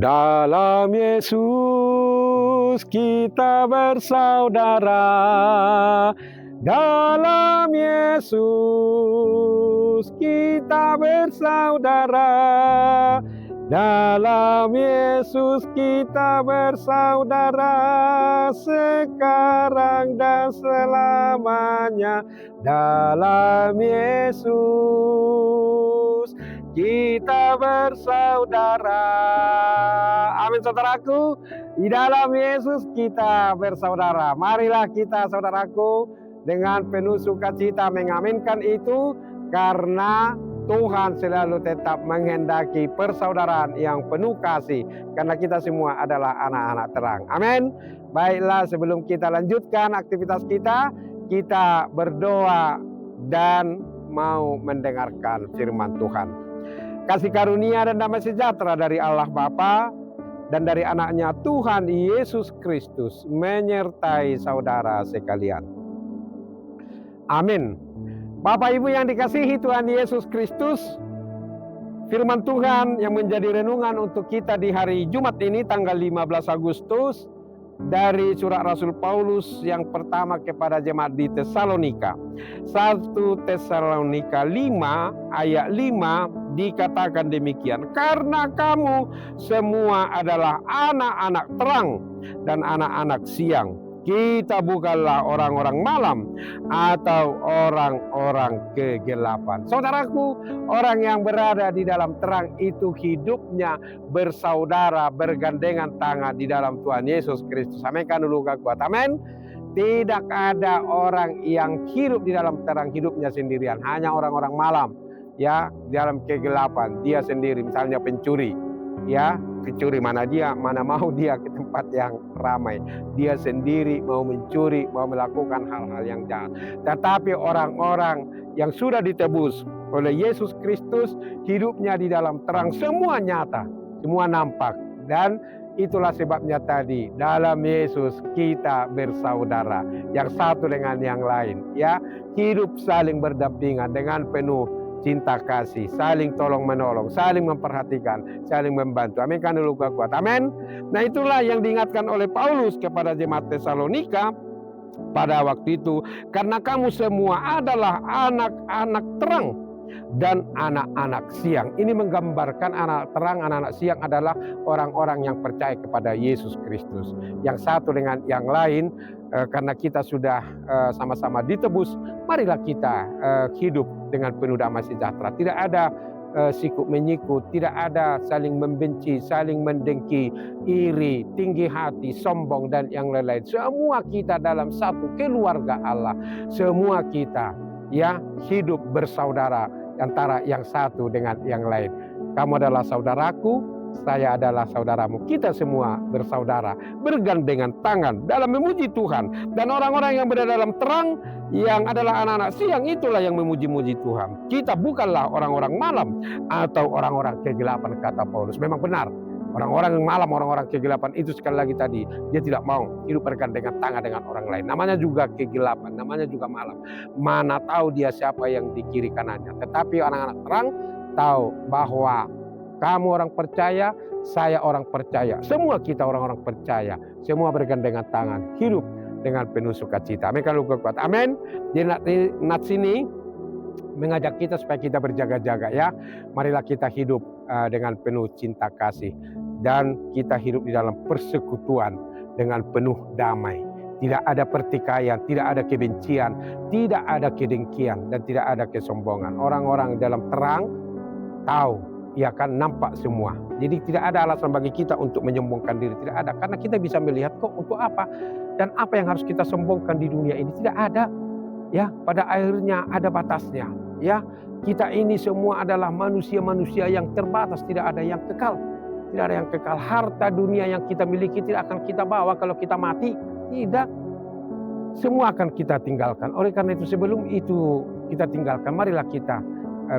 Dalam Yesus kita bersaudara. Dalam Yesus kita bersaudara. Dalam Yesus kita bersaudara sekarang dan selamanya. Dalam Yesus kita bersaudara. Amin saudaraku. Di dalam Yesus kita bersaudara. Marilah kita saudaraku dengan penuh sukacita mengaminkan itu, karena Tuhan selalu tetap menghendaki persaudaraan yang penuh kasih, karena kita semua adalah anak-anak terang. Amin. Baiklah, sebelum kita lanjutkan aktivitas kita berdoa dan mau mendengarkan firman Tuhan. Kasih karunia dan damai sejahtera dari Allah Bapa dan dari anaknya Tuhan Yesus Kristus menyertai saudara sekalian. Amin. Bapak Ibu yang dikasihi Tuhan Yesus Kristus, firman Tuhan yang menjadi renungan untuk kita di hari Jumat ini tanggal 15 Agustus dari surat Rasul Paulus yang pertama kepada jemaat di Tesalonika. 1 Tesalonika 5 ayat 5 dikatakan demikian, karena kamu semua adalah anak-anak terang dan anak-anak siang. Kita bukanlah orang-orang malam atau orang-orang kegelapan. Saudaraku, orang yang berada di dalam terang itu hidupnya bersaudara, bergandengan tangan di dalam Tuhan Yesus Kristus. Sampaikan dulu kuat. Amin. Tidak ada orang yang hidup di dalam terang hidupnya sendirian. Hanya orang-orang malam, ya, di dalam kegelapan dia sendiri. Misalnya pencuri, ya, pencuri mana mau dia ke tempat yang ramai. Dia sendiri mau mencuri, mau melakukan hal-hal yang jahat. Tetapi orang-orang yang sudah ditebus oleh Yesus Kristus, hidupnya di dalam terang, semua nyata, semua nampak. Dan itulah sebabnya tadi dalam Yesus kita bersaudara, yang satu dengan yang lain, ya, hidup saling berdampingan dengan penuh cinta kasih, saling tolong menolong, saling memperhatikan, saling membantu. Amin kan dulu kuat. Amin. Nah, itulah yang diingatkan oleh Paulus kepada jemaat Tesalonika pada waktu itu, karena kamu semua adalah anak-anak terang dan anak-anak siang. Ini menggambarkan anak terang, anak-anak siang adalah orang-orang yang percaya kepada Yesus Kristus. Yang satu dengan yang lain, karena kita sudah sama-sama ditebus, marilah kita hidup dengan penuh damai sejahtera. Tidak ada sikut menyikut, tidak ada saling membenci, saling mendengki, iri, tinggi hati, sombong, dan yang lain-lain. Semua kita dalam satu keluarga Allah. Semua kita, ya, hidup bersaudara antara yang satu dengan yang lain. Kamu adalah saudaraku, saya adalah saudaramu. Kita semua bersaudara, bergandengan tangan dalam memuji Tuhan. Dan orang-orang yang berada dalam terang, yang adalah anak-anak siang, itulah yang memuji-muji Tuhan. Kita bukanlah orang-orang malam atau orang-orang kegelapan, kata Paulus. Memang benar, orang-orang yang malam, orang-orang kegelapan itu sekali lagi tadi, dia tidak mau hidup bergandengan tangan dengan orang lain. Namanya juga kegelapan, namanya juga malam. Mana tahu dia siapa yang di kiri kanannya. Tetapi anak-anak terang tahu bahwa kamu orang percaya, saya orang percaya. Semua kita orang-orang percaya. Semua bergandengan tangan, hidup dengan penuh sukacita. Amin kalau kuat. Amin. Jadi nats ini mengajak kita supaya kita berjaga-jaga, ya. Marilah kita hidup dengan penuh cinta kasih, dan kita hidup di dalam persekutuan dengan penuh damai. Tidak ada pertikaian, tidak ada kebencian, tidak ada kedengkian, dan tidak ada kesombongan. Orang-orang dalam terang tahu, ya kan, nampak semua. Jadi tidak ada alasan bagi kita untuk menyombongkan diri, tidak ada. Karena kita bisa melihat kok untuk apa dan apa yang harus kita sombongkan di dunia ini, tidak ada. Ya, pada akhirnya ada batasnya. Ya, kita ini semua adalah manusia-manusia yang terbatas, tidak ada yang kekal. Tidak ada yang kekal. Harta dunia yang kita miliki tidak akan kita bawa kalau kita mati. Tidak. Semua akan kita tinggalkan. Oleh karena itu, sebelum itu kita tinggalkan, marilah kita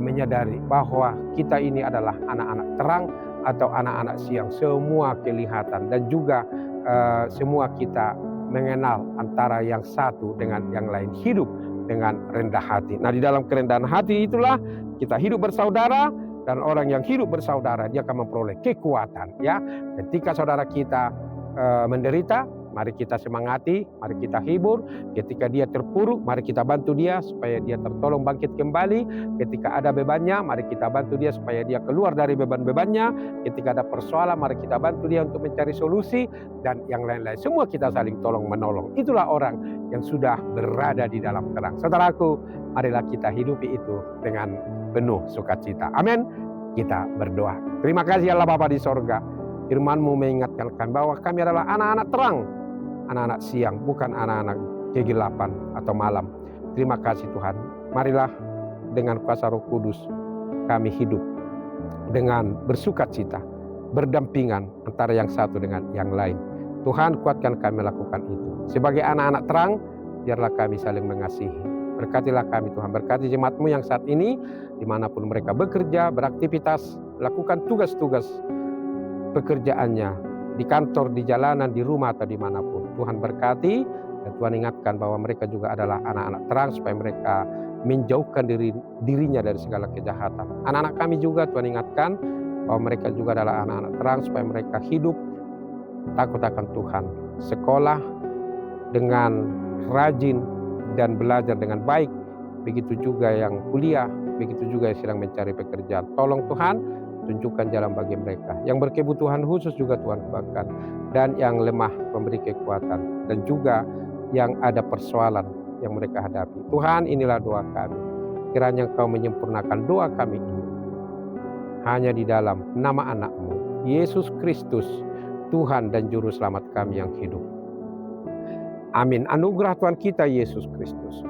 menyadari bahwa kita ini adalah anak-anak terang atau anak-anak siang. Semua kelihatan, dan juga semua kita mengenal antara yang satu dengan yang lain, hidup dengan rendah hati. Nah, di dalam kerendahan hati itulah kita hidup bersaudara, dan orang yang hidup bersaudara, dia akan memperoleh kekuatan. Ya, ketika saudara kita menderita, mari kita semangati, mari kita hibur. Ketika dia terpuruk, mari kita bantu dia supaya dia tertolong bangkit kembali. Ketika ada bebannya, mari kita bantu dia supaya dia keluar dari beban-bebannya. Ketika ada persoalan, mari kita bantu dia untuk mencari solusi, dan yang lain-lain. Semua kita saling tolong-menolong. Itulah orang yang sudah berada di dalam terang. Saudaraku, marilah kita hidupi itu dengan penuh sukacita. Amin. Kita berdoa. Terima kasih Allah Bapa di sorga. Firman-Mu mengingatkan kami bahwa kami adalah anak-anak terang, anak-anak siang, bukan anak-anak kegelapan atau malam. Terima kasih Tuhan. Marilah dengan kuasa Roh Kudus kami hidup dengan bersukacita, berdampingan antara yang satu dengan yang lain. Tuhan, kuatkan kami melakukan itu. Sebagai anak-anak terang, biarlah kami saling mengasihi. Berkatilah kami Tuhan, berkati jemaat-Mu yang saat ini, dimanapun mereka bekerja, beraktivitas, melakukan tugas-tugas pekerjaannya, di kantor, di jalanan, di rumah, atau dimanapun. Tuhan berkati, dan Tuhan ingatkan bahwa mereka juga adalah anak-anak terang, supaya mereka menjauhkan dirinya dari segala kejahatan. Anak-anak kami juga Tuhan ingatkan bahwa mereka juga adalah anak-anak terang, supaya mereka hidup takut akan Tuhan, sekolah dengan rajin dan belajar dengan baik. Begitu juga yang kuliah, begitu juga yang sedang mencari pekerjaan. Tolong Tuhan, tunjukkan jalan bagi mereka. Yang berkebutuhan khusus juga Tuhan kuatkan, dan yang lemah memberi kekuatan, dan juga yang ada persoalan yang mereka hadapi. Tuhan, inilah doa kami. Kiranya Engkau menyempurnakan doa kami ini hanya di dalam nama anak-Mu, Yesus Kristus, Tuhan dan Juru Selamat kami yang hidup. Amin. Anugerah Tuhan kita Yesus Kristus,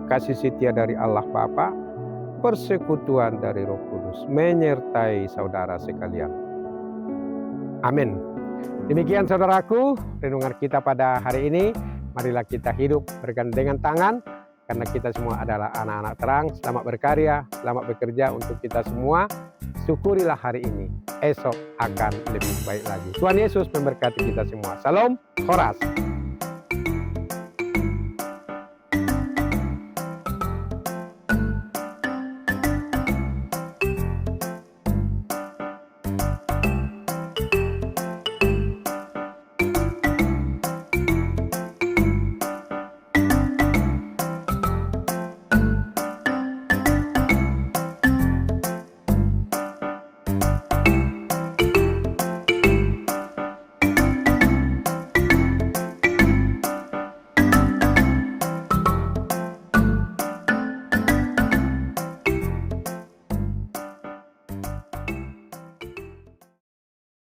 kasih setia dari Allah Bapa, persekutuan dari Roh Kudus menyertai saudara sekalian. Amin. Demikian saudaraku, renungan kita pada hari ini. Marilah kita hidup bergandengan tangan, karena kita semua adalah anak-anak terang. Selamat berkarya, selamat bekerja untuk kita semua. Syukurilah hari ini, esok akan lebih baik lagi. Tuhan Yesus memberkati kita semua. Salam, Horas.